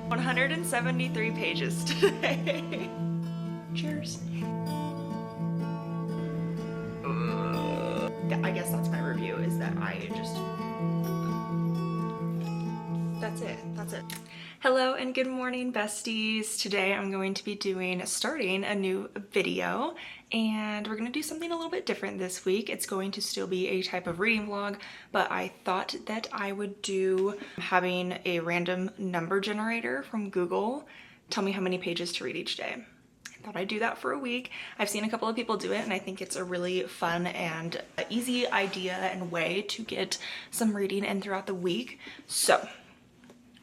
173 pages today. Cheers. I guess that's my review, is that that's it. Hello and good morning, besties. Today I'm going to be starting a new video, and we're gonna do something a little bit different this week. It's going to still be a type of reading vlog, but I thought that I would do having a random number generator from Google tell me how many pages to read each day. I thought I'd do that for a week. I've seen a couple of people do it, and I think it's a really fun and easy idea and way to get some reading in throughout the week. So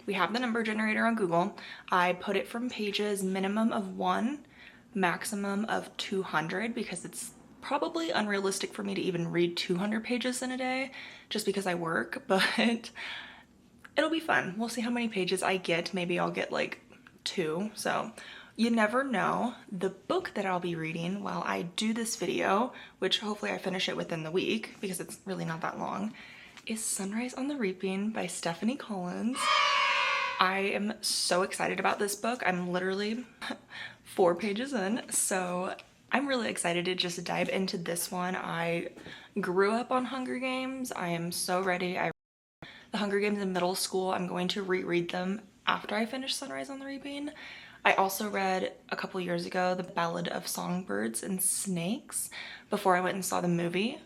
we have the number generator on Google. I put it from pages minimum of 1, maximum of 200, because it's probably unrealistic for me to even read 200 pages in a day just because I work, but it'll be fun. We'll see how many pages I get. Maybe I'll get like 2. So you never know. The book that I'll be reading while I do this video, which hopefully I finish it within the week because it's really not that long, is Sunrise on the Reaping by Suzanne Collins. I am so excited about this book. I'm literally 4 pages in, so I'm really excited to just dive into this one. I grew up on Hunger Games. I am so ready. I read the Hunger Games in middle school. I'm going to reread them after I finish Sunrise on the Reaping. I also read a couple years ago The Ballad of Songbirds and Snakes before I went and saw the movie.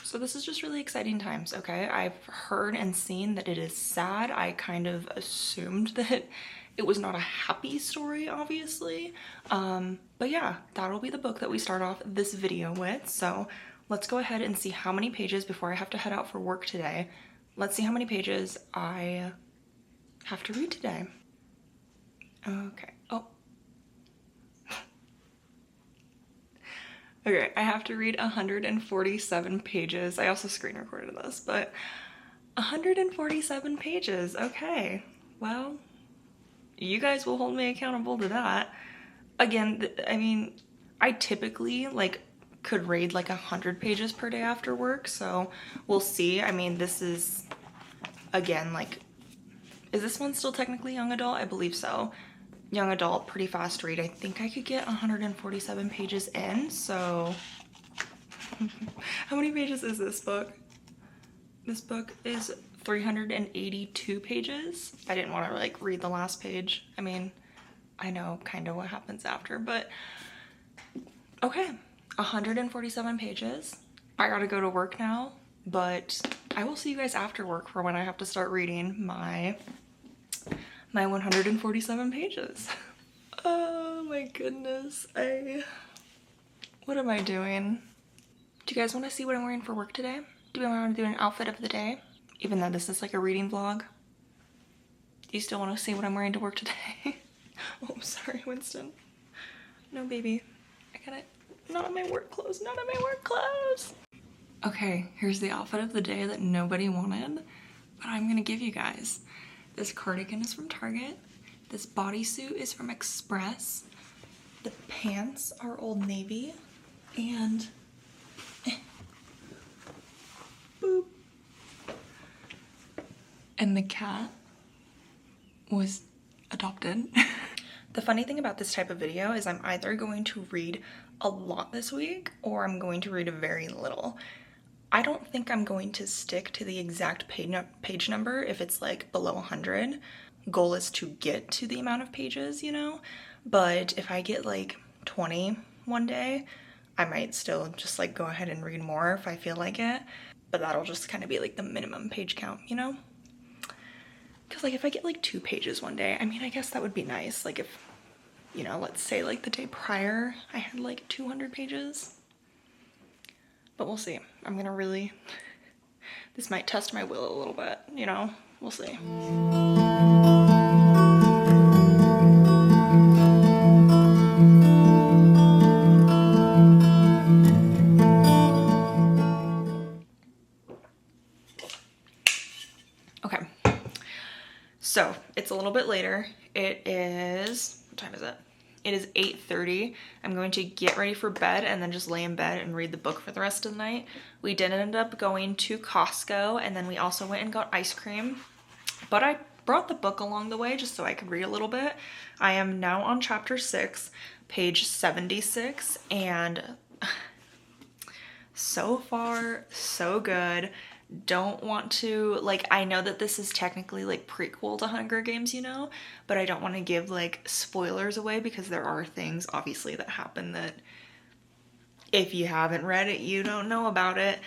So this is just really exciting times, okay? I've heard and seen that it is sad. I kind of assumed that it was not a happy story, obviously. But yeah, that'll be the book that we start off this video with. So let's go ahead and see how many pages before I have to head out for work today. Let's see how many pages I have to read today. Okay. Oh. Okay, I have to read 147 pages. I also screen recorded this, but 147 pages. Okay, well, you guys will hold me accountable to that. Again, I mean, I typically could read like 100 pages per day after work, so we'll see. I mean, this is, again, is this one still technically young adult? I believe so. Young adult, pretty fast read. I think I could get 147 pages in, so how many pages is this book? This book is 382 pages. I didn't want to read the last page. I mean, I know kind of what happens after, but okay, 147 pages. I gotta go to work now, but I will see you guys after work for when I have to start reading my 147 pages. Oh my goodness. What am I doing? Do you guys want to see what I'm wearing for work today? Do we want to do an outfit of the day? Even though this is like a reading vlog. Do you still want to see what I'm wearing to work today? Oh, sorry, Winston. No, baby. I gotta, not in my work clothes, not in my work clothes. Okay, here's the outfit of the day that nobody wanted, but I'm gonna give you guys. This cardigan is from Target. This bodysuit is from Express. The pants are Old Navy. And boop. And the cat was adopted. The funny thing about this type of video is I'm either going to read a lot this week or I'm going to read a very little. I don't think I'm going to stick to the exact page number if it's below 100. Goal is to get to the amount of pages, you know? But if I get 20 one day, I might still just go ahead and read more if I feel like it. But that'll just kind of be the minimum page count, you know? Because if I get 2 pages one day, I mean, I guess that would be nice. If, you know, let's say the day prior I had 200 pages. But we'll see. I'm gonna really, this might test my will a little bit, you know? We'll see. Okay, so it's a little bit later. It is, what time is it? It is 8:30. I'm going to get ready for bed and then just lay in bed and read the book for the rest of the night. We did end up going to Costco, and then we also went and got ice cream. but I brought the book along the way just so I could read a little bit. I am now on chapter 6, page 76, and so far, so good. Don't want to, like, I know that this is technically like prequel to Hunger Games, you know, but I don't want to give like spoilers away because there are things obviously that happen that if you haven't read it, you don't know about it.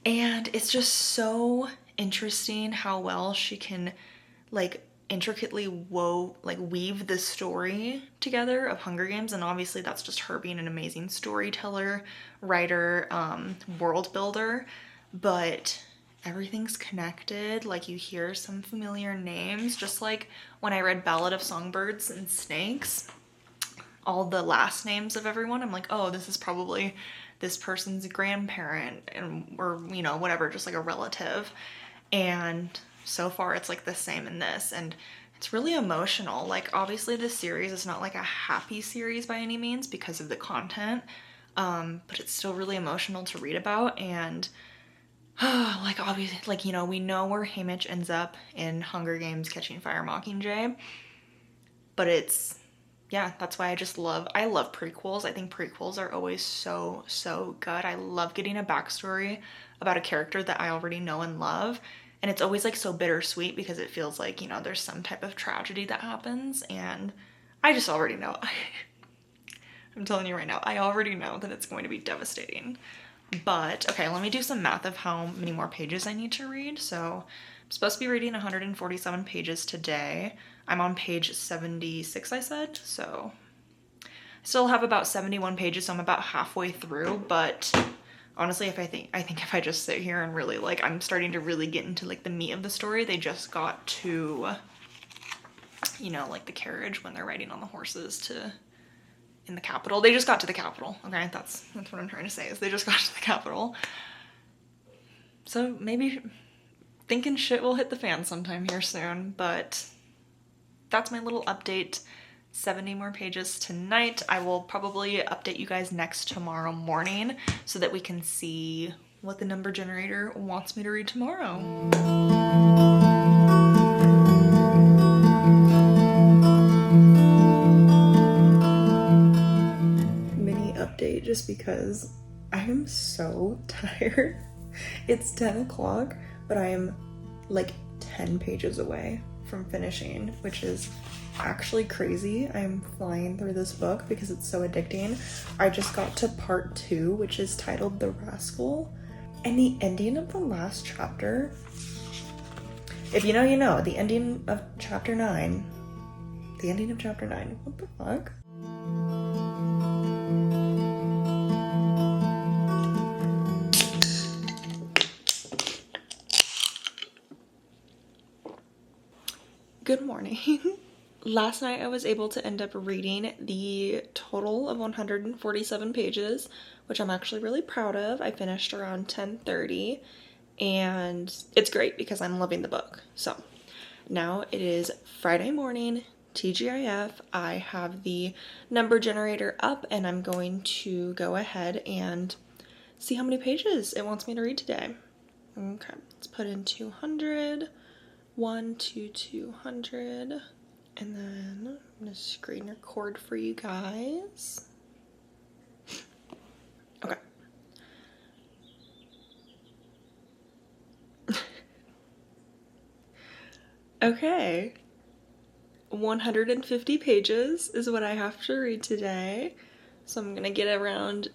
And it's just so interesting how well she can like intricately weave the story together of Hunger Games. And obviously that's just her being an amazing storyteller, writer, world builder, but everything's connected. Like, you hear some familiar names, just like when I read Ballad of Songbirds and Snakes, all the last names of everyone, I'm like, oh, this is probably this person's grandparent, and or, you know, whatever, just like a relative. And so far it's like the same in this, and it's really emotional. Like, obviously this series is not like a happy series by any means because of the content, but it's still really emotional to read about. And like, obviously, like, you know, we know where Haymitch ends up in Hunger Games Catching Fire Mockingjay, but it's, yeah, that's why I love prequels. I think prequels are always so, so good. I love getting a backstory about a character that I already know and love. And it's always like so bittersweet because it feels like, you know, there's some type of tragedy that happens, and I just already know. I'm telling you right now, I already know that it's going to be devastating. But, okay, let me do some math of how many more pages I need to read. So, I'm supposed to be reading 147 pages today. I'm on page 76, I said, so I still have about 71 pages, so I'm about halfway through. But honestly, I think if I just sit here and really, like, I'm starting to really get into like the meat of the story. They just got to, you know, like the carriage when they're riding on the horses to in the capital. They just got to the capital. Okay, that's what I'm trying to say, is they just got to the capital. So maybe thinking shit will hit the fan sometime here soon, but that's my little update. 70 more pages tonight. I will probably update you guys tomorrow morning so that we can see what the number generator wants me to read tomorrow. Mini update, just because I am so tired. It's 10 o'clock, but I am like 10 pages away from finishing, which is actually crazy. I'm flying through this book because it's so addicting. I just got to part 2, which is titled The Rascal, and the ending of the last chapter, if you know, you know, the ending of chapter 9, what the fuck? Good morning. Last night I was able to end up reading the total of 147 pages, which I'm actually really proud of. I finished around 10:30, and it's great because I'm loving the book. So now it is Friday morning, TGIF. I have the number generator up, and I'm going to go ahead and see how many pages it wants me to read today. Okay, let's put in 200. 1 to 200, and then I'm gonna screen record for you guys. Okay. Okay. 150 pages is what I have to read today. So I'm gonna get around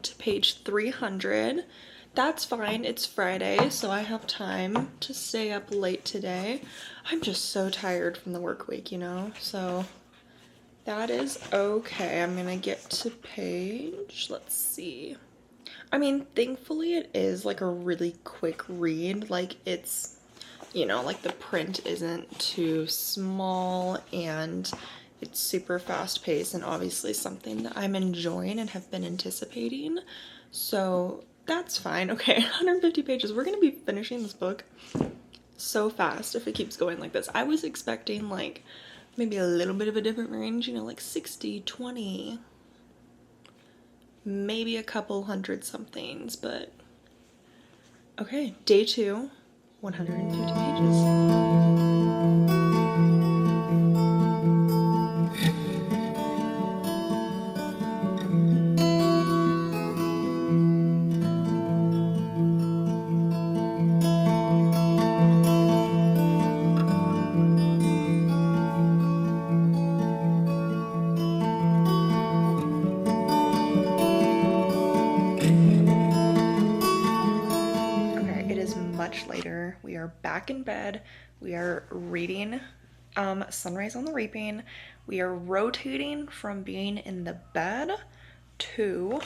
to page 300. That's fine, it's Friday, so I have time to stay up late today. I'm just so tired from the work week, you know, so that is okay. I'm gonna get to page, let's see. I mean, thankfully it is like a really quick read. Like, it's, you know, like the print isn't too small, and it's super fast paced, and obviously something that I'm enjoying and have been anticipating. So that's fine. Okay, 150 pages. We're gonna be finishing this book so fast if it keeps going like this. I was expecting like maybe a little bit of a different range, you know, like 60, 20, maybe a couple hundred somethings, but okay, day 2. 150 pages. Much later. We are back in bed. We are reading Sunrise on the Reaping. We are rotating from being in the bed to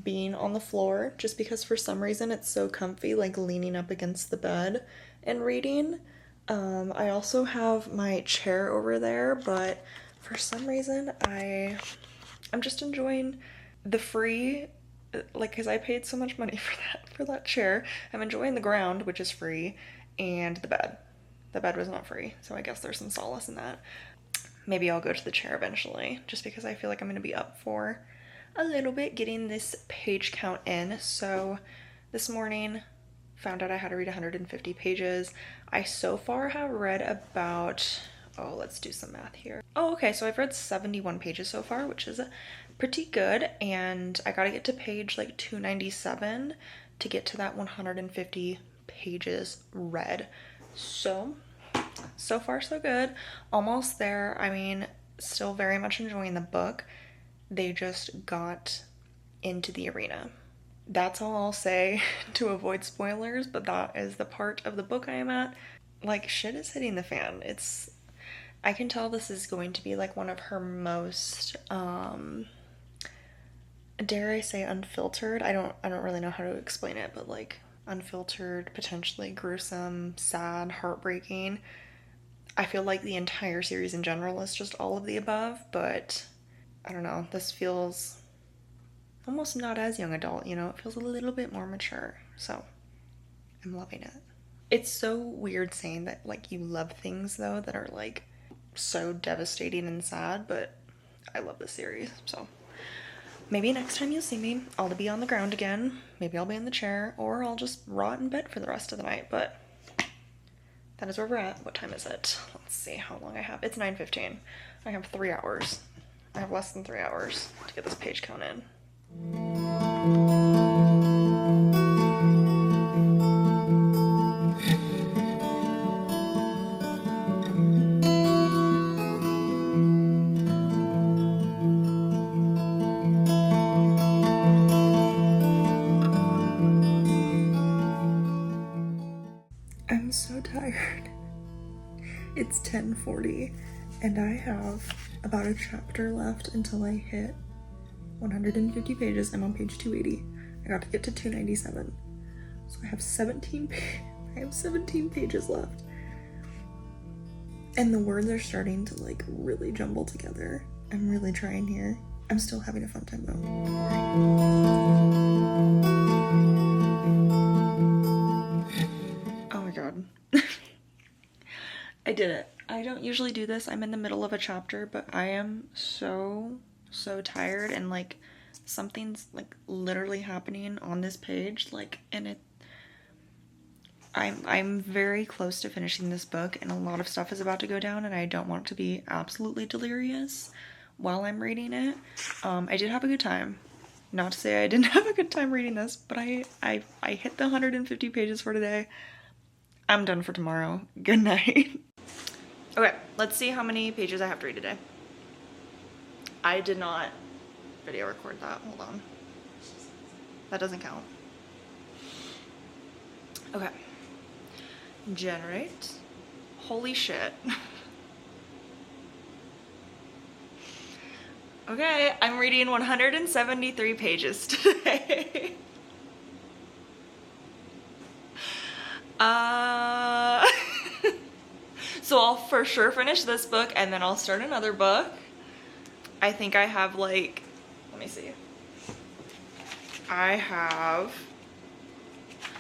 being on the floor, just because for some reason it's so comfy, like leaning up against the bed and reading. I also have my chair over there, but for some reason I'm just enjoying the free, like, because I paid so much money for that chair. I'm enjoying the ground, which is free, and the bed. The bed was not free, so I guess there's some solace in that. Maybe I'll go to the chair eventually, just because I feel like I'm going to be up for a little bit getting this page count in. So this morning, found out I had to read 150 pages. I so far have read about, oh, let's do some math here. Oh, okay, so I've read 71 pages so far, which is pretty good, and I gotta get to page like 297 to get to that 150 pages read. So far so good. Almost there. I mean, still very much enjoying the book. They just got into the arena. That's all I'll say to avoid spoilers, but that is the part of the book I am at. Like, shit is hitting the fan. I can tell this is going to be like one of her most, dare I say, unfiltered. I don't really know how to explain it, but like unfiltered, potentially gruesome, sad, heartbreaking. I feel like the entire series in general is just all of the above, but I don't know, this feels almost not as young adult, you know? It feels a little bit more mature, so I'm loving it. It's so weird saying that, like, you love things, though, that are, like, so devastating and sad, but I love this series, so maybe next time you'll see me, I'll be on the ground again, maybe I'll be in the chair, or I'll just rot in bed for the rest of the night, but that is where we're at. What time is it? Let's see how long I have. It's 9:15. I have 3 hours. I have less than 3 hours to get this page count in. I'm so tired. It's 10:40 and I have about a chapter left until I hit 150 pages. I'm on page 280. I got to get to 297. So I have 17 pages left. And the words are starting to like really jumble together. I'm really trying here. I'm still having a fun time though. Oh my god. I did it. I don't usually do this. I'm in the middle of a chapter, but I am so tired, and like something's like literally happening on this page, like, and I'm very close to finishing this book, and a lot of stuff is about to go down, and I don't want to be absolutely delirious while I'm reading it. I did have a good time. Not to say I didn't have a good time reading this, but I hit the 150 pages for today. I'm done for tomorrow. Good night. Okay, let's see how many pages I have to read today. I did not video record that. Hold on. That doesn't count. Okay. Generate. Holy shit. Okay, I'm reading 173 pages today. So I'll for sure finish this book and then I'll start another book. I think I have like, let me see. I have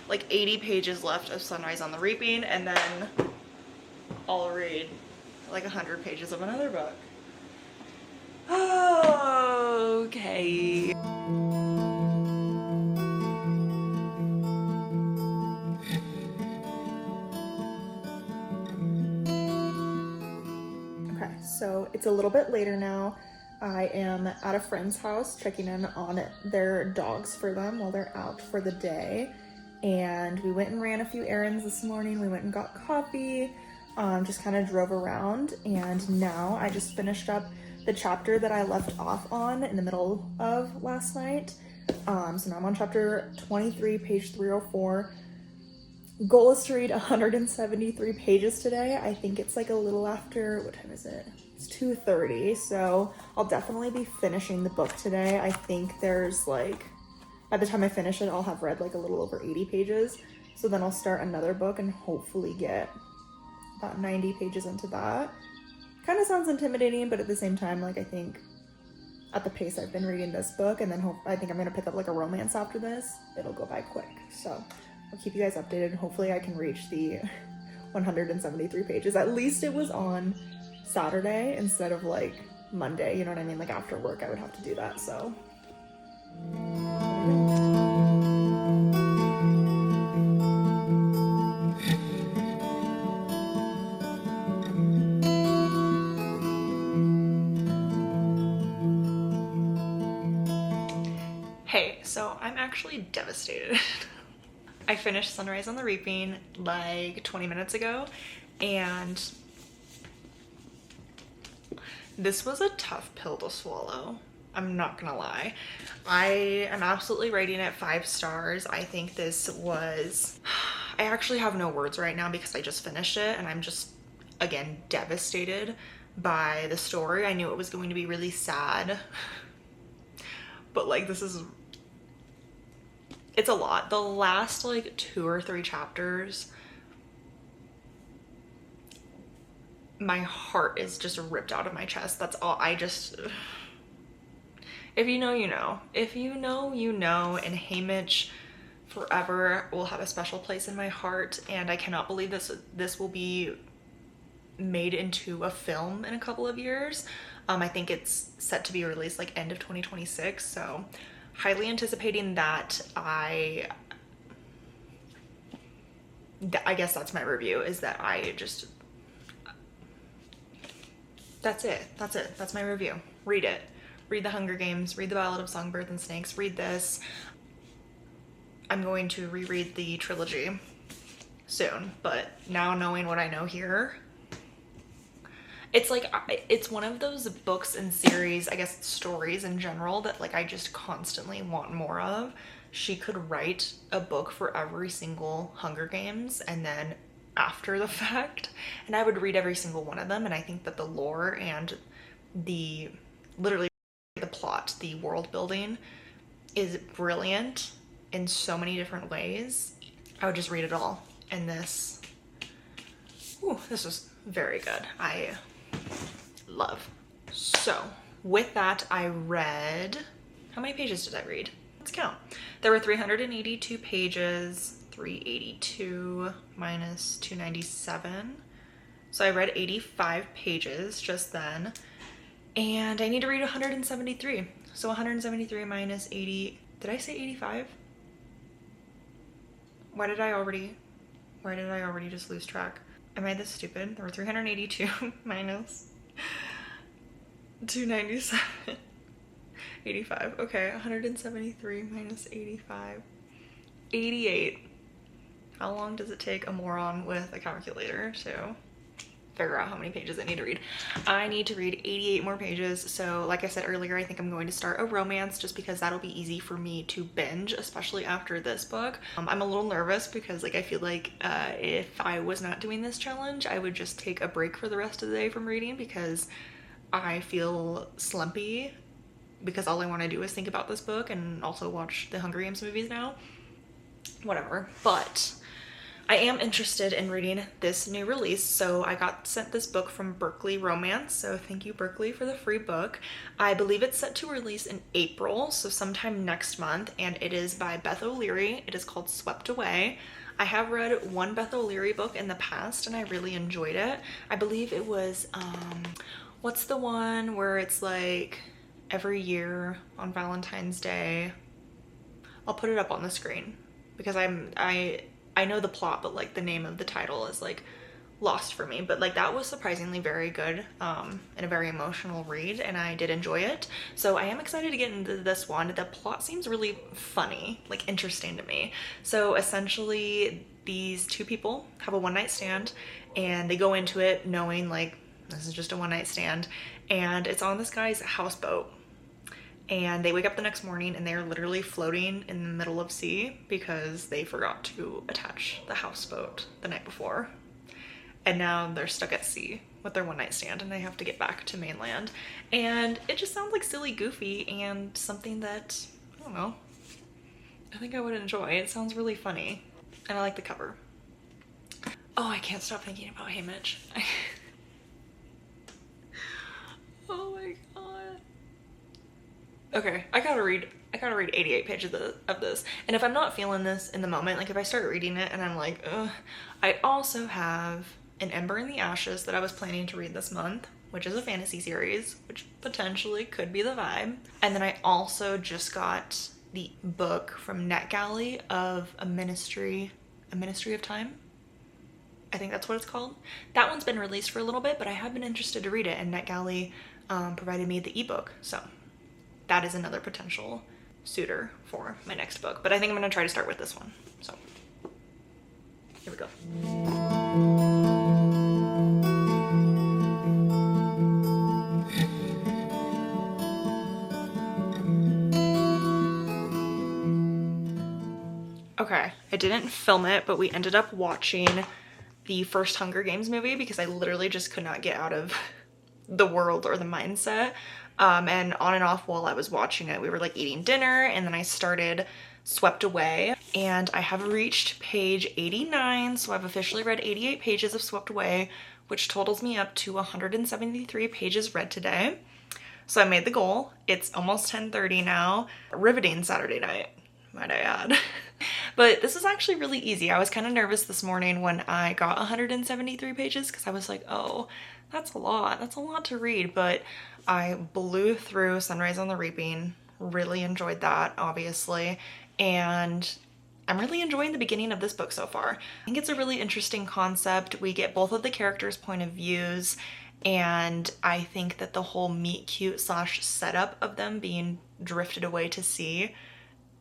like 80 pages left of Sunrise on the Reaping, and then I'll read like 100 pages of another book. Okay. So it's a little bit later now. I am at a friend's house checking in on their dogs for them while they're out for the day. And we went and ran a few errands this morning. We went and got coffee, just kind of drove around. And now I just finished up the chapter that I left off on in the middle of last night. So now I'm on chapter 23, page 304. Goal is to read 173 pages today. I think it's like a little after, what time is it? It's 2:30, so I'll definitely be finishing the book today. I think there's like, by the time I finish it, I'll have read like a little over 80 pages. So then I'll start another book and hopefully get about 90 pages into that. Kind of sounds intimidating, but at the same time, like I think at the pace I've been reading this book, and then I think I'm gonna pick up like a romance after this, it'll go by quick. So I'll keep you guys updated. Hopefully I can reach the 173 pages. At least it was on Saturday instead of like Monday, you know what I mean? Like after work I would have to do that, so. Hey, so I'm actually devastated. I finished Sunrise on the Reaping like 20 minutes ago, and this was a tough pill to swallow. I'm not gonna lie. I am absolutely rating it 5 stars. I think this was, I actually have no words right now because I just finished it and I'm just, again, devastated by the story. I knew it was going to be really sad, but like this is, it's a lot. The last like 2 or 3 chapters, my heart is just ripped out of my chest. That's all. If you know, you know. If you know, you know. And Haymitch forever will have a special place in my heart. And I cannot believe this will be made into a film in a couple of years. I think it's set to be released like end of 2026. So highly anticipating that. I guess that's my review, is that that's it. That's my review. Read it. Read The Hunger Games, read The Ballad of Songbirds and Snakes, read this. I'm going to reread the trilogy soon, but now knowing what I know here, it's like, it's one of those books and series, I guess stories in general, that like I just constantly want more of. She could write a book for every single Hunger Games and then after the fact, and I would read every single one of them. And I think that the lore and the literally the plot, the world building is brilliant in so many different ways. I would just read it all. And this was very good. I love. So with that, I read, how many pages did I read? Let's count. There were 382 pages, 382 minus 297. So I read 85 pages just then. And I need to read 173. So 173 minus 80, did I say 85? Why did I already just lose track? Am I this stupid? There were 382 minus 297. 85. Okay, 173 minus 85. 88. How long does it take a moron with a calculator to figure out how many pages I need to read? I need to read 88 more pages. So like I said earlier, I think I'm going to start a romance just because that'll be easy for me to binge, especially after this book. I'm a little nervous because like I feel like if I was not doing this challenge, I would just take a break for the rest of the day from reading because I feel slumpy because all I want to do is think about this book and also watch the Hunger Games movies now. Whatever. But I am interested in reading this new release. So I got sent this book from Berkley Romance. So thank you, Berkley, for the free book. I believe it's set to release in April, so sometime next month. And it is by Beth O'Leary. It is called Swept Away. I have read one Beth O'Leary book in the past and I really enjoyed it. I believe it was, what's the one where it's like every year on Valentine's Day? I'll put it up on the screen because I know the plot, but like the name of the title is like lost for me, but like that was surprisingly very good and a very emotional read, and I did enjoy it. So I am excited to get into this one. The plot seems really funny, like interesting to me. So essentially these two people have a one-night stand, and they go into it knowing like this is just a one-night stand, and it's on this guy's houseboat. And they wake up the next morning and they're literally floating in the middle of sea because they forgot to attach the houseboat the night before. And now they're stuck at sea with their one-night stand and they have to get back to mainland. And it just sounds like silly, goofy, and something that, I don't know, I think I would enjoy. It sounds really funny. And I like the cover. Oh, I can't stop thinking about Hey Mitch. Oh my god. Okay, I gotta read 88 pages of this. And if I'm not feeling this in the moment, like if I start reading it and I'm like, ugh, I also have An Ember in the Ashes that I was planning to read this month, which is a fantasy series, which potentially could be the vibe. And then I also just got the book from NetGalley of A Ministry of Time. I think that's what it's called. That one's been released for a little bit, but I have been interested to read it, and NetGalley provided me the ebook, so that is another potential suitor for my next book. But I think I'm gonna try to start with this one. So here we go. Okay, I didn't film it, but we ended up watching the first Hunger Games movie because I literally just could not get out of the world or the mindset. And on and off while I was watching it, we were like eating dinner, and then I started Swept Away, and I have reached page 89, so I've officially read 88 pages of Swept Away, which totals me up to 173 pages read today. So I made the goal. It's almost 10:30 now. Riveting Saturday night, might I add. But this is actually really easy. I was kind of nervous this morning when I got 173 pages because I was like, oh, that's a lot. That's a lot to read. But I blew through Sunrise on the Reaping. Really enjoyed that, obviously. And I'm really enjoying the beginning of this book so far. I think it's a really interesting concept. We get both of the characters' point of views. And I think that the whole meet cute / setup of them being drifted away to sea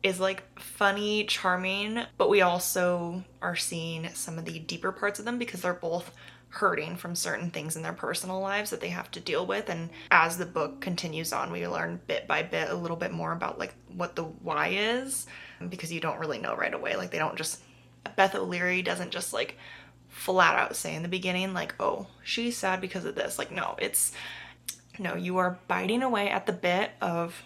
is like funny, charming, but we also are seeing some of the deeper parts of them because they're both hurting from certain things in their personal lives that they have to deal with. And as the book continues on, we learn bit by bit a little bit more about like what the why is, because you don't really know right away. Like they don't just, Beth O'Leary doesn't just like flat out say in the beginning like, oh, she's sad because of this. Like no, you are biting away at the bit of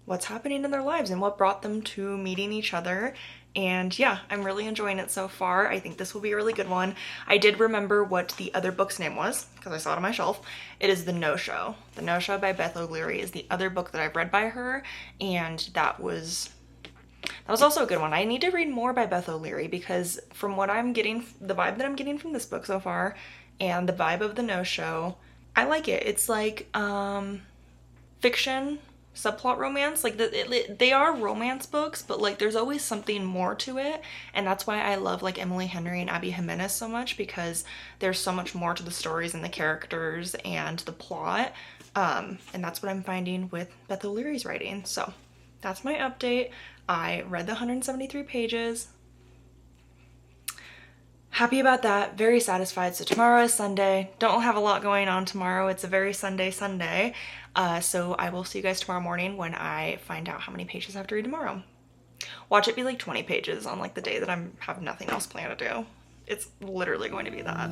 what's happening in their lives and what brought them to meeting each other. And yeah, I'm really enjoying it so far. I think this will be a really good one. I did remember what the other book's name was because I saw it on my shelf. It is The No-Show. The No-Show by Beth O'Leary is the other book that I've read by her, and that was also a good one. I need to read more by Beth O'Leary because from what I'm getting, the vibe that I'm getting from this book so far and the vibe of The No-Show, I like it. It's like fiction, subplot romance. Like they are romance books, but like there's always something more to it, and that's why I love like Emily Henry and Abby Jimenez so much, because there's so much more to the stories and the characters and the plot, and that's what I'm finding with Beth O'Leary's writing. So that's my update. I read the 173 pages. Happy about that, very satisfied. So tomorrow is Sunday. Don't have a lot going on tomorrow. It's a very Sunday. So I will see you guys tomorrow morning when I find out how many pages I have to read tomorrow. Watch it be like 20 pages on like the day that I have nothing else planned to do. It's literally going to be that.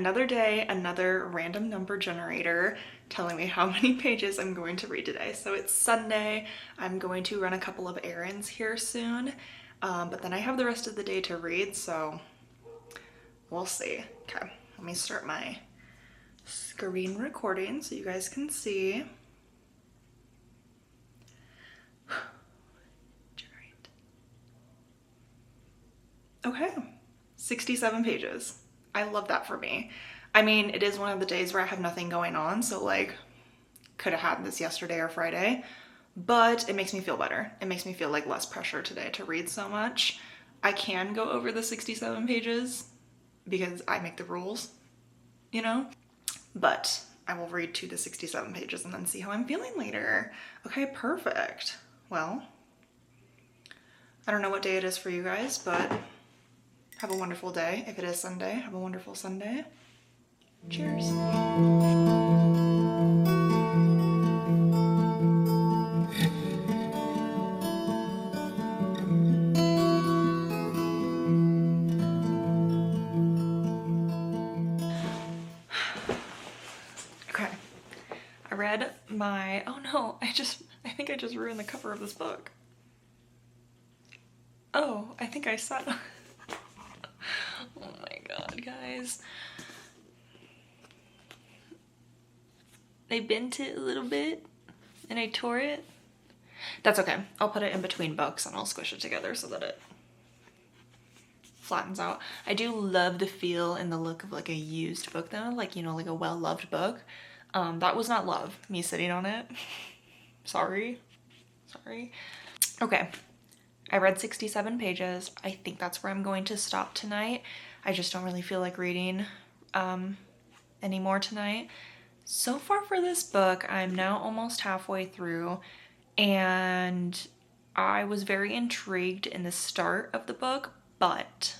another day, another random number generator telling me how many pages I'm going to read today. So it's Sunday. I'm going to run a couple of errands here soon, but then I have the rest of the day to read, so we'll see. Okay, let me start my screen recording so you guys can see. Okay, 67 pages. I love that for me. I mean, it is one of the days where I have nothing going on, so like, could have had this yesterday or Friday, but it makes me feel better. It makes me feel like less pressure today to read so much. I can go over the 67 pages because I make the rules, you know? But I will read to the 67 pages and then see how I'm feeling later. Okay, perfect. Well, I don't know what day it is for you guys, but have a wonderful day. If it is Sunday, have a wonderful Sunday. Cheers. Okay. I read my, oh no, I think I just ruined the cover of this book. Oh, I think I saw. Oh my god, guys. I bent it a little bit and I tore it. That's okay. I'll put it in between books and I'll squish it together so that it flattens out. I do love the feel and the look of like a used book though, like, you know, like a well-loved book. That was not love, me sitting on it. Sorry. Okay. I read 67 pages. I think that's where I'm going to stop tonight. I just don't really feel like reading anymore tonight. So far for this book, I'm now almost halfway through, and I was very intrigued in the start of the book, but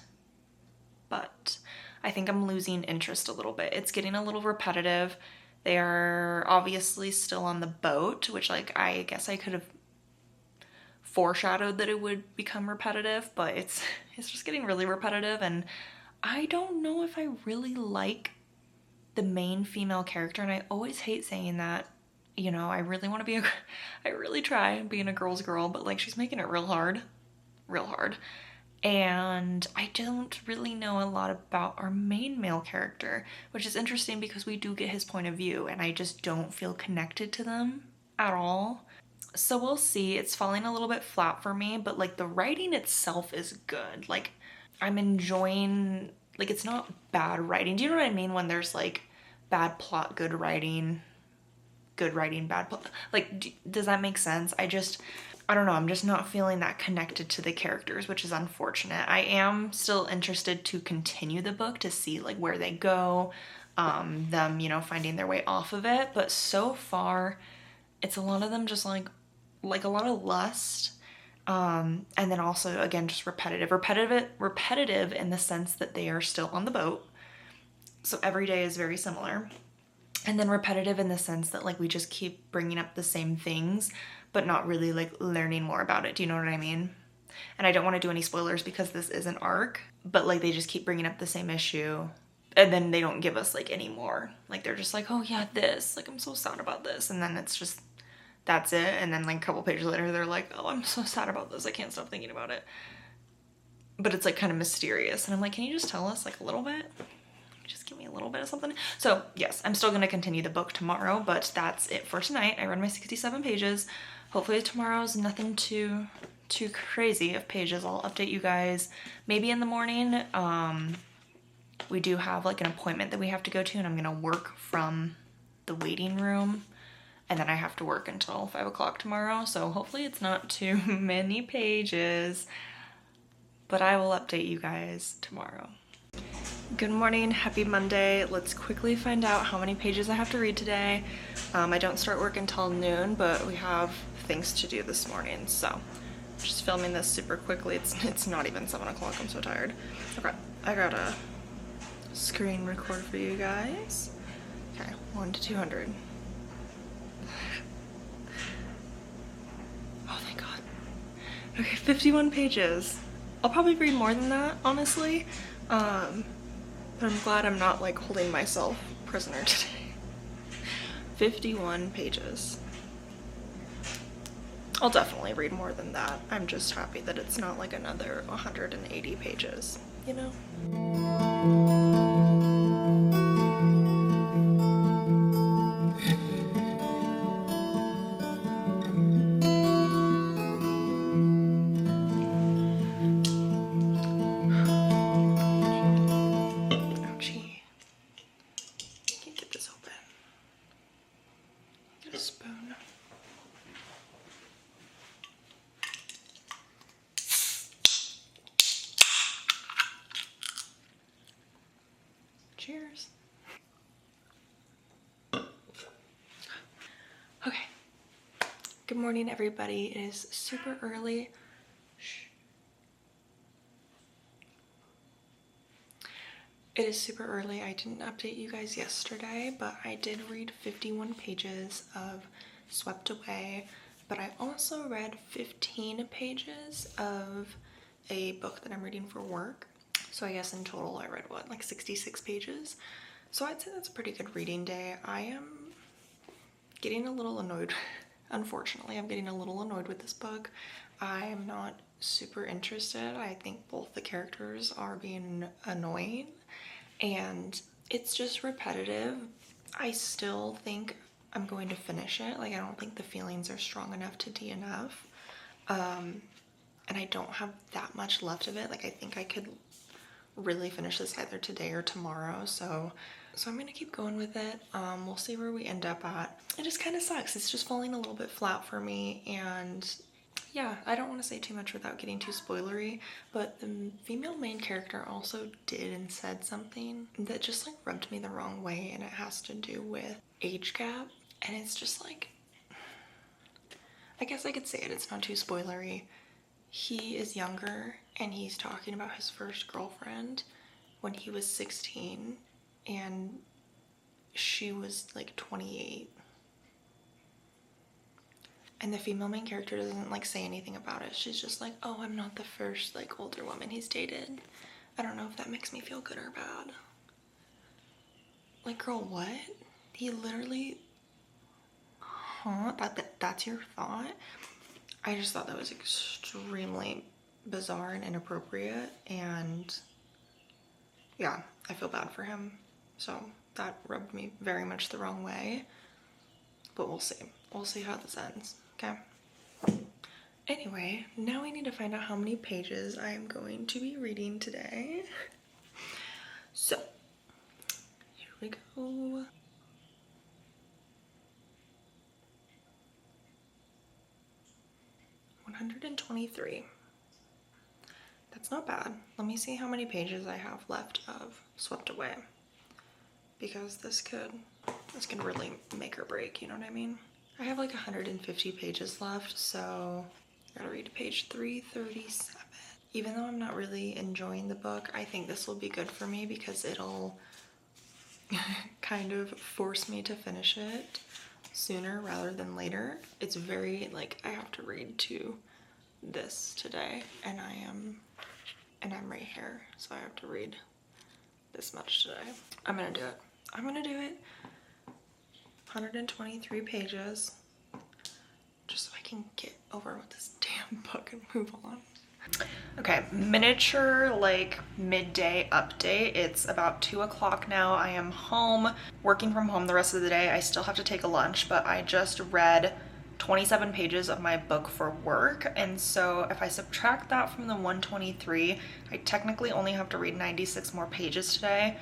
I think I'm losing interest a little bit. It's getting a little repetitive. They are obviously still on the boat, which like I guess I could have foreshadowed that it would become repetitive, but it's just getting really repetitive, and I don't know if I really like the main female character, and I always hate saying that, you know, I really want to be I really try being a girl's girl, but like she's making it real hard, and I don't really know a lot about our main male character, which is interesting because we do get his point of view, and I just don't feel connected to them at all. So we'll see. It's falling a little bit flat for me, but like the writing itself is good. Like I'm enjoying, like it's not bad writing. Do you know what I mean when there's like bad plot, good writing, bad plot? Like, does that make sense? I don't know. I'm just not feeling that connected to the characters, which is unfortunate. I am still interested to continue the book to see like where they go, them, you know, finding their way off of it. But so far, it's a lot of them just like a lot of lust, and then also again just repetitive in the sense that they are still on the boat, so every day is very similar, and then repetitive in the sense that like we just keep bringing up the same things but not really like learning more about it. Do you know what I mean? And I don't want to do any spoilers because this is an arc, but like they just keep bringing up the same issue and then they don't give us like any more. Like they're just like, oh yeah, this, like I'm so sad about this, and then it's just that's it. And then like a couple pages later they're like, oh, I'm so sad about this, I can't stop thinking about it. But it's like kind of mysterious, and I'm like, can you just tell us like a little bit? Just give me a little bit of something. So yes, I'm still going to continue the book tomorrow, but that's it for tonight. I read my 67 pages. Hopefully tomorrow's nothing too crazy of pages. I'll update you guys maybe in the morning. We do have like an appointment that we have to go to, and I'm going to work from the waiting room, and then I have to work until 5 o'clock tomorrow. So hopefully it's not too many pages, but I will update you guys tomorrow. Good morning, happy Monday. Let's quickly find out how many pages I have to read today. I don't start work until noon, but we have things to do this morning, so just filming this super quickly. It's not even 7 o'clock, I'm so tired. Okay, I gotta screen record for you guys. Okay, 1 to 200. Oh, thank God. Okay, 51 pages. I'll probably read more than that, honestly. I'm glad I'm not like holding myself prisoner today. 51 pages. I'll definitely read more than that. I'm just happy that it's not like another 180 pages, you know? Ouchie. Can't get this open. Get a spoon. Cheers. Okay. Good morning, everybody. It is super early. Shh. It is super early. I didn't update you guys yesterday, but I did read 51 pages of Swept Away, but I also read 15 pages of a book that I'm reading for work. So I guess in total I read what, like 66 pages? So I'd say that's a pretty good reading day. I am getting a little annoyed. Unfortunately, I'm getting a little annoyed with this book. I am not super interested. I think both the characters are being annoying and it's just repetitive. I still think I'm going to finish it. Like, I don't think the feelings are strong enough to DNF. And I don't have that much left of it. Like, I think I could really finish this either today or tomorrow. So I'm gonna keep going with it. We'll see where we end up at. It just kind of sucks. It's just falling a little bit flat for me. And yeah, I don't want to say too much without getting too spoilery, but the female main character also did and said something that just like rubbed me the wrong way, and it has to do with age gap. And it's just like, I guess I could say it, it's not too spoilery. He is younger and he's talking about his first girlfriend when he was 16 and she was like 28. And the female main character doesn't like say anything about it. She's just like, oh, I'm not the first like older woman he's dated. I don't know if that makes me feel good or bad. Like, girl, what? He literally, huh? That's your thought? I just thought that was extremely bizarre and inappropriate, and yeah, I feel bad for him. So that rubbed me very much the wrong way, but we'll see. We'll see how this ends, okay? Anyway, now I need to find out how many pages I am going to be reading today. So, here we go. 123. That's not bad. Let me see how many pages I have left of Swept Away, because this could really make or break, you know what I mean? I have like 150 pages left, so I gotta read to page 337. Even though I'm not really enjoying the book, I think this will be good for me because it'll kind of force me to finish it sooner rather than later. It's very like, I have to read to this today, and I'm right here, so I have to read this much today. I'm gonna do it. I'm gonna do it. 123 pages, just so I can get over with this damn book and move on. Okay, miniature like midday update. It's about 2 o'clock now. I am home, working from home the rest of the day. I still have to take a lunch, but I just read 27 pages of my book for work, and so if I subtract that from the 123, I technically only have to read 96 more pages today.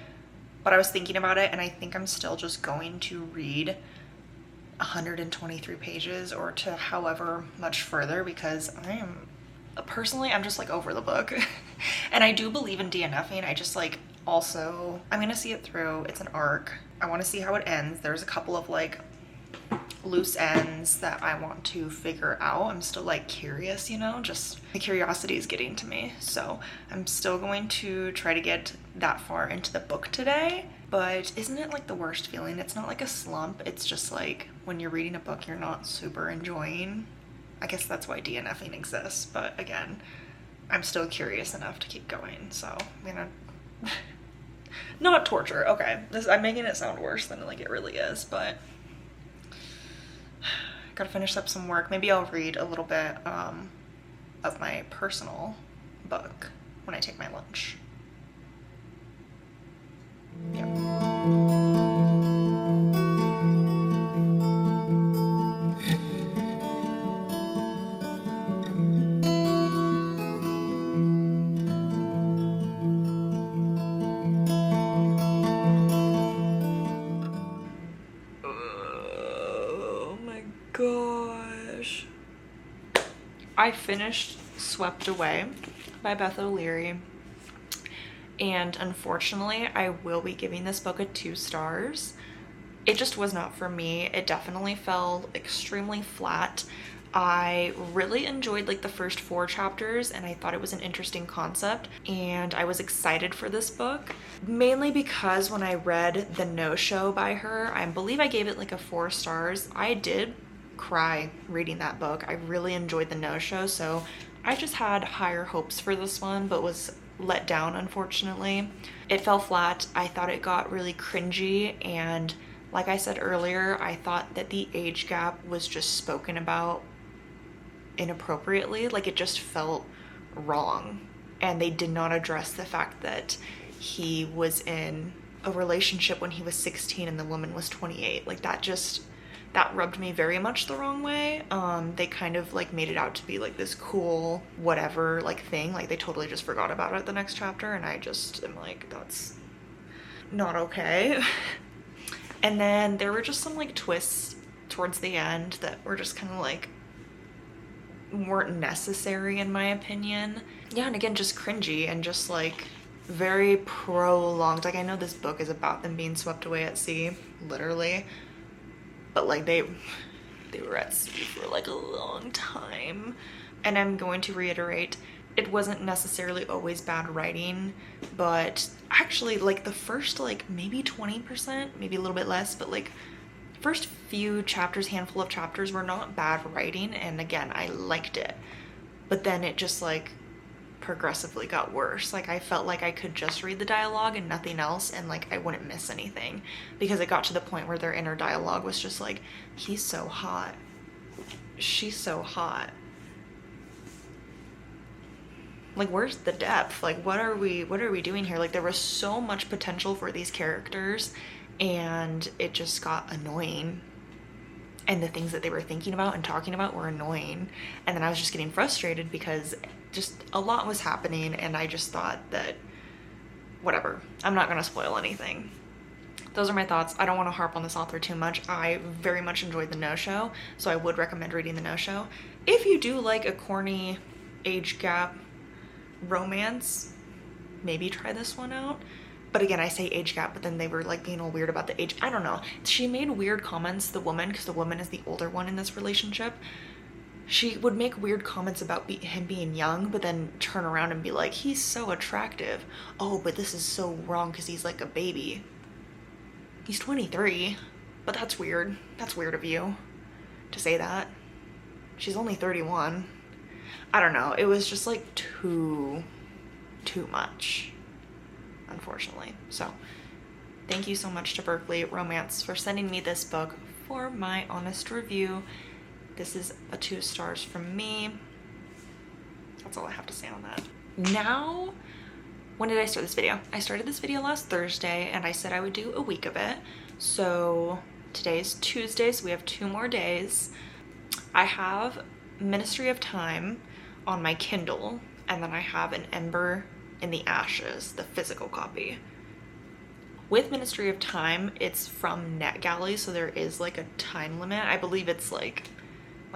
But I was thinking about it, and I think I'm still just going to read 123 pages or to however much further, because I'm just like over the book. And I do believe in DNFing. I just like, also, I'm gonna see it through. It's an arc. I want to see how it ends. There's a couple of like loose ends that I want to figure out. I'm still like curious, you know, just the curiosity is getting to me. So I'm still going to try to get that far into the book today. But isn't it like the worst feeling? It's not like a slump. It's just like when you're reading a book you're not super enjoying. I guess that's why DNFing exists. But again, I'm still curious enough to keep going. So I'm gonna Not torture, okay. I'm making it sound worse than like it really is, but gotta finish up some work. Maybe I'll read a little bit of my personal book when I take my lunch. Yeah. Gosh. I finished Swept Away by Beth O'Leary, and unfortunately I will be giving this book a 2 stars. It just was not for me. It definitely fell extremely flat. I really enjoyed like the first 4 chapters and I thought it was an interesting concept, and I was excited for this book, mainly because when I read The No-Show by her, I believe I gave it like a 4 stars. I did cry reading that book. I really enjoyed The No-Show, so I just had higher hopes for this one, but was let down, unfortunately. It fell flat. I thought it got really cringy, and like I said earlier, I thought that the age gap was just spoken about inappropriately. Like, it just felt wrong, and they did not address the fact that he was in a relationship when he was 16 and the woman was 28. Like, that rubbed me very much the wrong way. They kind of like made it out to be like this cool whatever like thing. Like, they totally just forgot about it the next chapter, and I just am like, that's not okay. And then there were just some like twists towards the end that were just kind of like weren't necessary in my opinion. Yeah, and again, just cringy and just like very prolonged. Like, I know this book is about them being swept away at sea, literally, but like they were at sea for like a long time. And I'm going to reiterate, it wasn't necessarily always bad writing, but actually like the first like maybe 20%, maybe a little bit less, but like first few chapters, handful of chapters were not bad writing, and again, I liked it. But then it just like progressively got worse. Like, I felt like I could just read the dialogue and nothing else, and like I wouldn't miss anything, because it got to the point where their inner dialogue was just like, he's so hot, she's so hot. Like, where's the depth? Like, what are we doing here? Like, there was so much potential for these characters, and it just got annoying. And the things that they were thinking about and talking about were annoying. And then I was just getting frustrated because just a lot was happening, and I just thought that, whatever, I'm not gonna spoil anything. Those are my thoughts. I don't want to harp on this author too much. I very much enjoyed The No-Show, so I would recommend reading The No-Show. If you do like a corny age gap romance, maybe try this one out. But again, I say age gap, but then they were like being all weird about the age. I don't know. She made weird comments, the woman, because the woman is the older one in this relationship. She would make weird comments about him being young, but then turn around and be like, he's so attractive. Oh, but this is so wrong because he's like a baby. He's 23, but that's weird. That's weird of you to say that. She's only 31. I don't know. It was just like too much, unfortunately. So thank you so much to Berkley Romance for sending me this book for my honest review. This is a 2 stars from me. That's all I have to say on that. Now, when did I start this video? I started this video last Thursday, and I said I would do a week of it. So today's Tuesday, so we have 2 more days. I have Ministry of Time on my Kindle, and then I have An Ember in the Ashes, the physical copy. With Ministry of Time, it's from NetGalley, so there is like a time limit. I believe it's like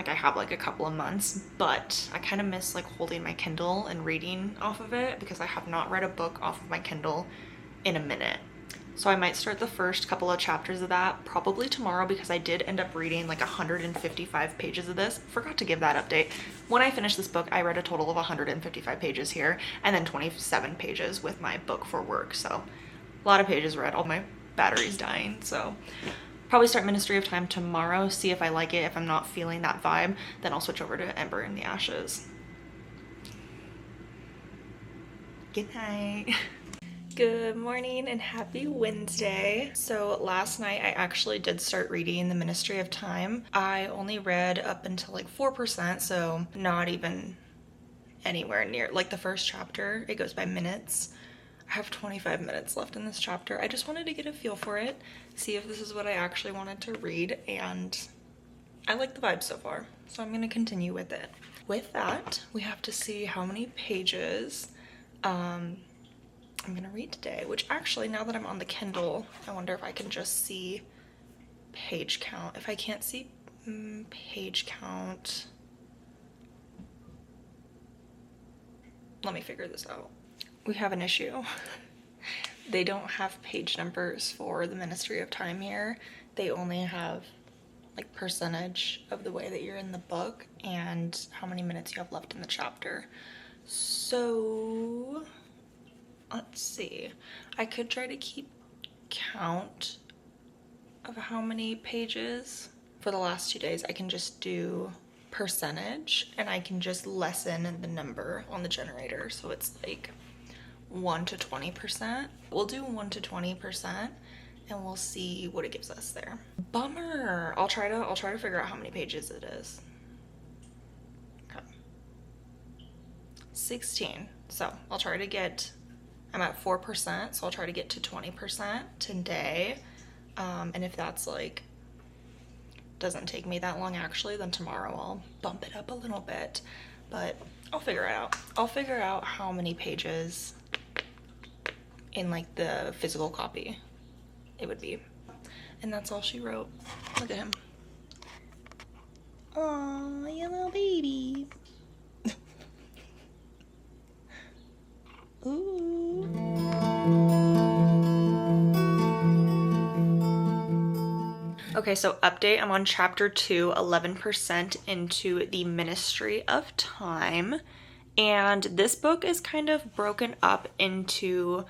I have like a couple of months, but I kind of miss like holding my Kindle and reading off of it, because I have not read a book off of my Kindle in a minute. So I might start the first couple of chapters of that probably tomorrow, because I did end up reading like 155 pages of this. Forgot to give that update. When I finished this book, I read a total of 155 pages here, and then 27 pages with my book for work. So a lot of pages read. All my battery's dying, so probably start Ministry of Time tomorrow, see if I like it. If I'm not feeling that vibe, then I'll switch over to Ember in the Ashes. Good night. Good morning and happy Wednesday. So last night I actually did start reading The Ministry of Time. I only read up until like 4%, so not even anywhere near like the first chapter. It goes by minutes. I have 25 minutes left in this chapter. I just wanted to get a feel for it, see if this is what I actually wanted to read, and I like the vibe so far, so I'm going to continue with it. With that, we have to see how many pages I'm gonna read today, which actually, now that I'm on the Kindle, I wonder if I can just see page count. If I can't see page count, let me figure this out. We have an issue. They don't have page numbers for the Ministry of Time here. They only have like percentage of the way that you're in the book and how many minutes you have left in the chapter. So let's see. I could try to keep count of how many pages. For the last 2 days, I can just do percentage and I can just lessen the number on the generator. So it's like 1 to 20%. We'll do 1 to 20% and we'll see what it gives us there. Bummer. I'll try to figure out how many pages it is. Okay. 16. So I'll try to get, I'm at 4%, so I'll try to get to 20% today. And if that's like, doesn't take me that long actually, then tomorrow I'll bump it up a little bit, but I'll figure it out. I'll figure out how many pages in like the physical copy it would be. And that's all she wrote. Look at him. Aw, you little baby. Ooh. Okay, so update, I'm on chapter 2, 11% into the Ministry of Time. And this book is kind of broken up into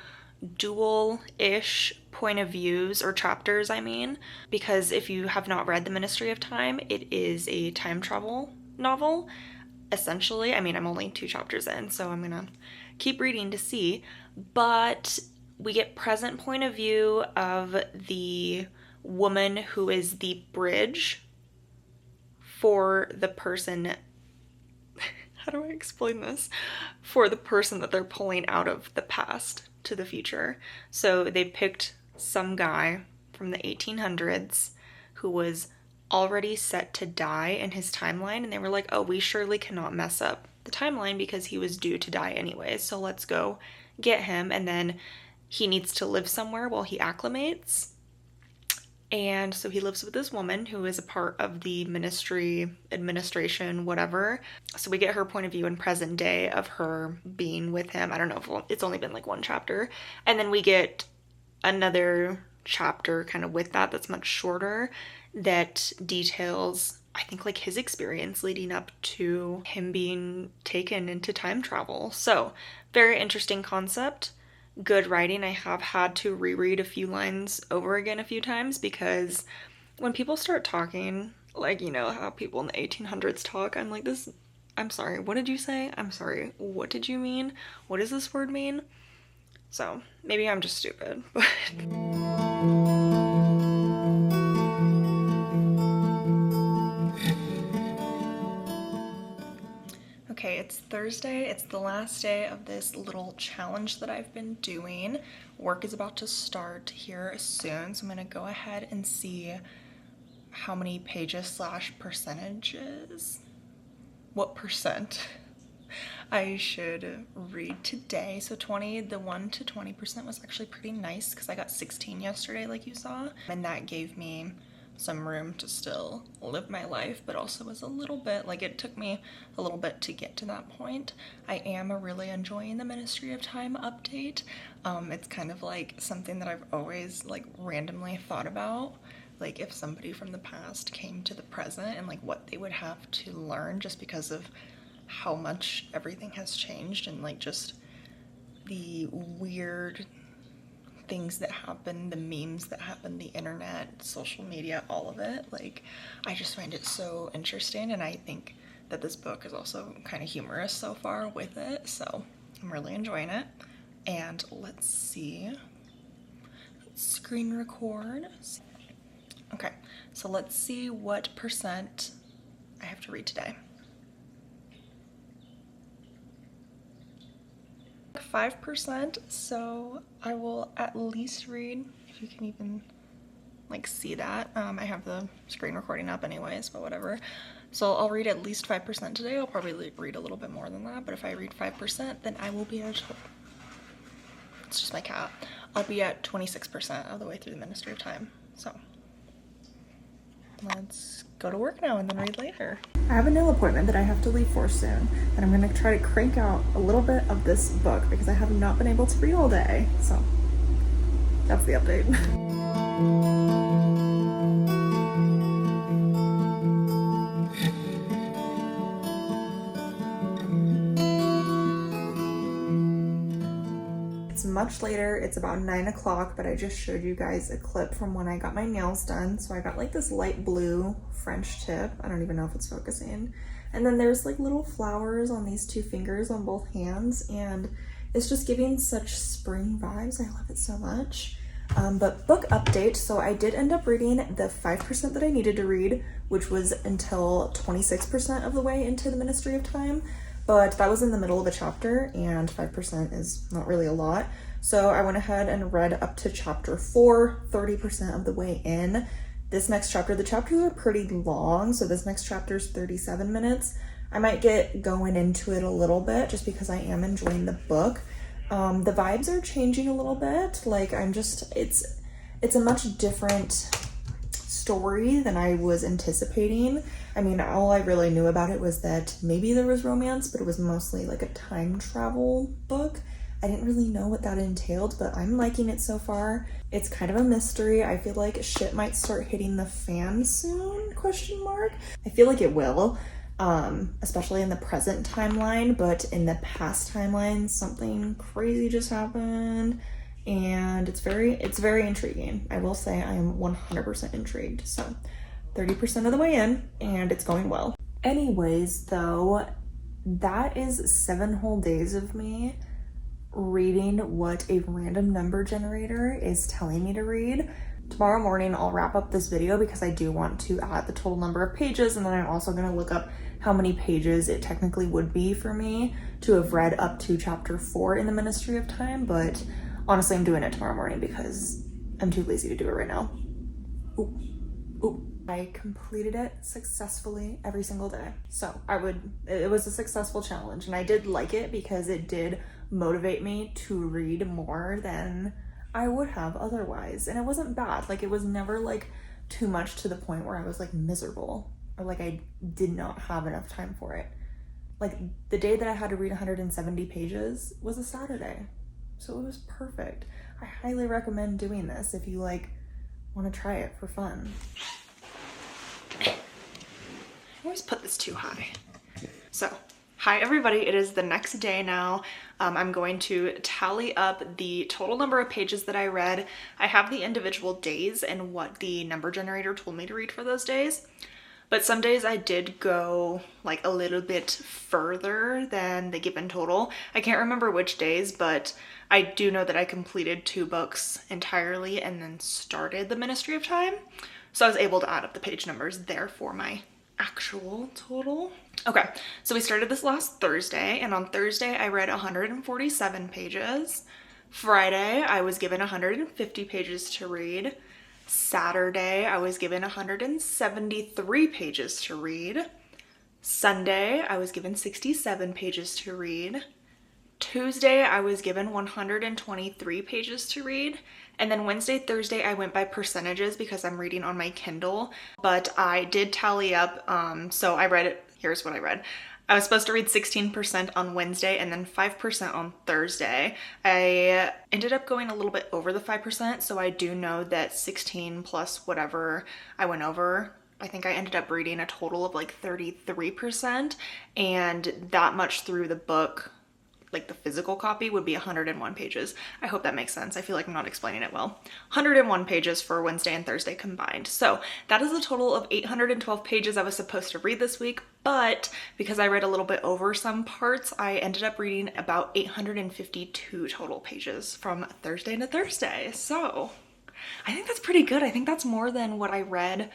dual-ish point of views, or chapters, I mean, because if you have not read The Ministry of Time, it is a time travel novel, essentially. I mean, I'm only 2 chapters in, so I'm gonna keep reading to see, but we get present point of view of the woman who is the bridge for the person, how do I explain this? For the person that they're pulling out of the past to the future. So they picked some guy from the 1800s who was already set to die in his timeline, and they were like, oh, we surely cannot mess up the timeline because he was due to die anyway, so let's go get him. And then he needs to live somewhere while he acclimates, and so he lives with this woman who is a part of the ministry, administration, whatever. So we get her point of view in present day of her being with him. I don't know if it's only been like 1 chapter. And then we get another chapter kind of with that that's much shorter that details, I think, like his experience leading up to him being taken into time travel. So very interesting concept. Good writing. I have had to reread a few lines over again a few times because when people start talking, like, you know, how people in the 1800s talk, I'm like, this, I'm sorry, what did you say? I'm sorry, what did you mean? What does this word mean? So maybe I'm just stupid, but okay, it's Thursday. It's the last day of this little challenge that I've been doing. Work is about to start here soon, so I'm gonna go ahead and see how many pages / percentages, what percent I should read today. So the 1 to 20% was actually pretty nice because I got 16 yesterday, like you saw, and that gave me some room to still live my life, but also was a little bit, like, it took me a little bit to get to that point. I am really enjoying the Ministry of Time update. It's kind of like something that I've always like randomly thought about, like if somebody from the past came to the present and like what they would have to learn just because of how much everything has changed and like just the weird things that happen, the memes that happen, the internet, social media, all of it. Like, I just find it so interesting, and I think that this book is also kind of humorous so far with it, so I'm really enjoying it. And let's see. Screen record. Okay, so let's see what percent I have to read today. 5%, so I will at least read, if you can even like see that. I have the screen recording up anyways, but whatever. So I'll read at least 5% today. I'll probably read a little bit more than that, but if I read 5%, then I will be at, it's just my cat, I'll be at 26% of the way through the Ministry of Time. So let's go to work now and then read later. I have a nail appointment that I have to leave for soon, and I'm gonna try to crank out a little bit of this book because I have not been able to read all day. So that's the update. It's much later, it's about 9 o'clock, but I just showed you guys a clip from when I got my nails done. So I got like this light blue French tip. I don't even know if it's focusing. And then there's like little flowers on these two fingers on both hands, and it's just giving such spring vibes. I love it so much. But book update, so I did end up reading the 5% that I needed to read, which was until 26% of the way into the Ministry of Time. But that was in the middle of a chapter, and 5% is not really a lot. So I went ahead and read up to chapter 4, 30% of the way in. This next chapter, the chapters are pretty long, so this next chapter is 37 minutes. I might get going into it a little bit just because I am enjoying the book. The vibes are changing a little bit. Like it's a much different story than I was anticipating. I mean, all I really knew about it was that maybe there was romance, but it was mostly like a time travel book. I didn't really know what that entailed, but I'm liking it so far. It's kind of a mystery. I feel like shit might start hitting the fan soon, question mark. I feel like it will, especially in the present timeline, but in the past timeline, something crazy just happened. And it's very intriguing. I will say I am 100% intrigued. So 30% of the way in, and it's going well. Anyways, though, that is 7 whole days of me reading what a random number generator is telling me to read. Tomorrow morning, I'll wrap up this video because I do want to add the total number of pages, and then I'm also going to look up how many pages it technically would be for me to have read up to chapter 4 in the Ministry of Time, but honestly, I'm doing it tomorrow morning because I'm too lazy to do it right now. Ooh. I completed it successfully every single day. So it was a successful challenge, and I did like it because it did motivate me to read more than I would have otherwise. And it wasn't bad. Like, it was never like too much to the point where I was like miserable or like I did not have enough time for it. Like, the day that I had to read 170 pages was a Saturday. So it was perfect. I highly recommend doing this if you like want to try it for fun. I always put this too high. So, hi everybody, it is the next day now. I'm going to tally up the total number of pages that I read. I have the individual days and what the number generator told me to read for those days. But some days I did go like a little bit further than the given total. I can't remember which days, but I do know that I completed 2 books entirely and then started the Ministry of Time. So I was able to add up the page numbers there for my actual total. Okay, so we started this last Thursday, and on Thursday I read 147 pages. Friday I was given 150 pages to read. Saturday I was given 173 pages to read. Sunday I was given 67 pages to read. Tuesday I was given 123 pages to read. And then Wednesday, Thursday, I went by percentages because I'm reading on my Kindle, but I did tally up. So I read it. Here's what I read. I was supposed to read 16% on Wednesday and then 5% on Thursday. I ended up going a little bit over the 5%, so I do know that 16 plus whatever I went over, I think I ended up reading a total of like 33%, and that much through the book like the physical copy would be 101 pages. I hope that makes sense. I feel like I'm not explaining it well. 101 pages for Wednesday and Thursday combined. So that is a total of 812 pages I was supposed to read this week, but because I read a little bit over some parts, I ended up reading about 852 total pages from Thursday to Thursday. So I think that's pretty good. I think that's more than what I read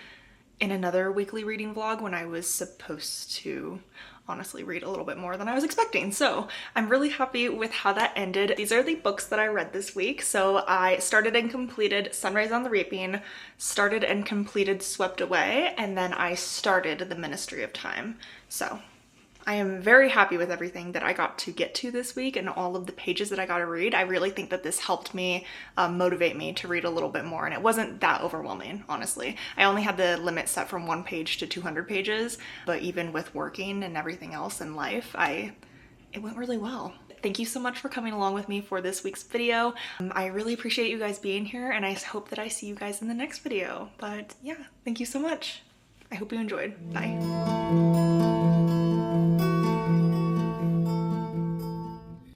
in another weekly reading vlog when I was supposed to honestly read a little bit more than I was expecting. So I'm really happy with how that ended. These are the books that I read this week. So I started and completed Sunrise on the Reaping, started and completed Swept Away, and then I started The Ministry of Time. So I am very happy with everything that I got to get to this week and all of the pages that I got to read. I really think that this helped me motivate me to read a little bit more, and it wasn't that overwhelming, honestly. I only had the limit set from 1 page to 200 pages, but even with working and everything else in life, it went really well. Thank you so much for coming along with me for this week's video. I really appreciate you guys being here, and I hope that I see you guys in the next video. But yeah, thank you so much. I hope you enjoyed. Bye.